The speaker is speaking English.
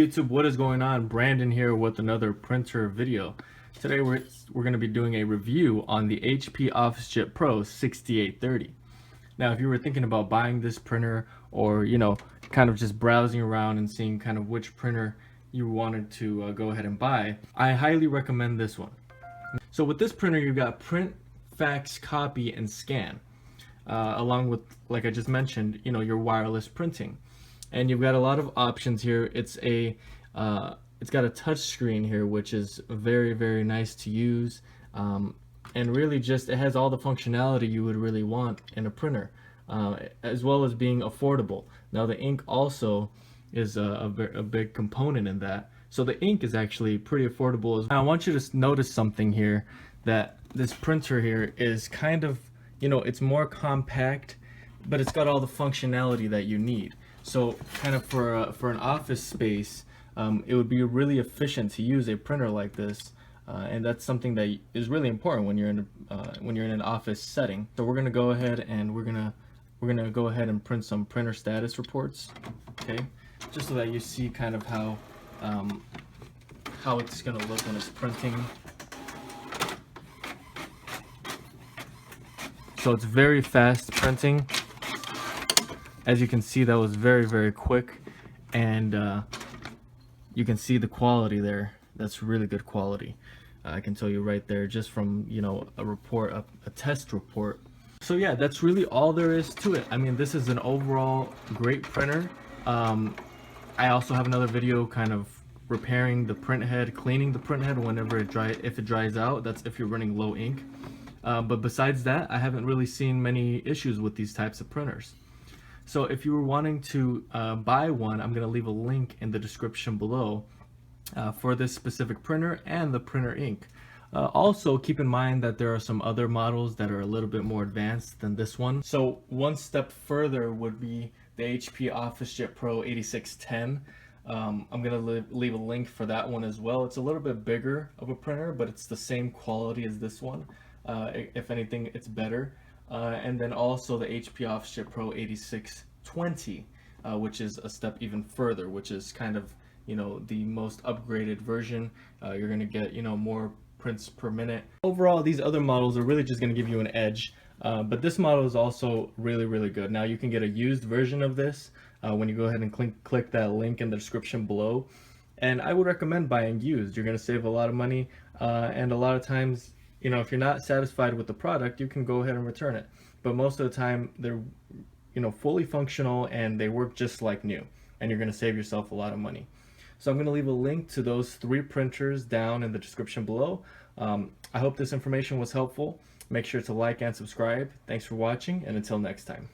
YouTube, what is going on? Brandon here with another printer video. Today we're going to be doing a review on the HP Officejet Pro 6830. Now, if you were thinking about buying this printer, or kind of just browsing around and seeing kind of which printer you wanted to go ahead and buy, I highly recommend this one. So with this printer, you've got print, fax, copy, and scan, along with, like I just mentioned, your wireless printing. And you've got a lot of options here. It's got a touch screen here, which is very, very nice to use, and really just it has all the functionality you would really want in a printer, as well as being affordable. Now the ink also is a big component in that, so the ink is actually pretty affordable. Now I want you to notice something here, that this printer here is kind of, it's more compact, but it's got all the functionality that you need. So kind of for an office space, it would be really efficient to use a printer like this, and that's something that is really important when you're in an office setting. So we're gonna go ahead and we're gonna go ahead and print some printer status reports, okay? Just so that you see kind of how it's gonna look when it's printing. So it's very fast printing. As you can see, that was very, very quick, and you can see the quality there. That's really good quality. I can tell you right there, just from a report, a test report. So yeah, that's really all there is to it. I mean, this is an overall great printer. I also have another video kind of repairing the print head, cleaning the print head whenever if it dries out. That's if you're running low ink. But besides that, I haven't really seen many issues with these types of printers. So if you were wanting to buy one, I'm going to leave a link in the description below for this specific printer and the printer ink. Also, keep in mind that there are some other models that are a little bit more advanced than this one. So one step further would be the HP Officejet Pro 8610. I'm going to leave a link for that one as well. It's a little bit bigger of a printer, but it's the same quality as this one. If anything, it's better. And then also the HP Officejet Pro 8620, which is a step even further, which is kind of the most upgraded version. You're going to get more prints per minute. Overall, these other models are really just going to give you an edge, but this model is also really, really good. Now you can get a used version of this when you go ahead and click that link in the description below, and I would recommend buying used. You're going to save a lot of money, and a lot of times, if you're not satisfied with the product, you can go ahead and return it. But most of the time, they're, fully functional and they work just like new, and you're going to save yourself a lot of money. So I'm going to leave a link to those 3 printers down in the description below. I hope this information was helpful. Make sure to like and subscribe. Thanks for watching, and until next time.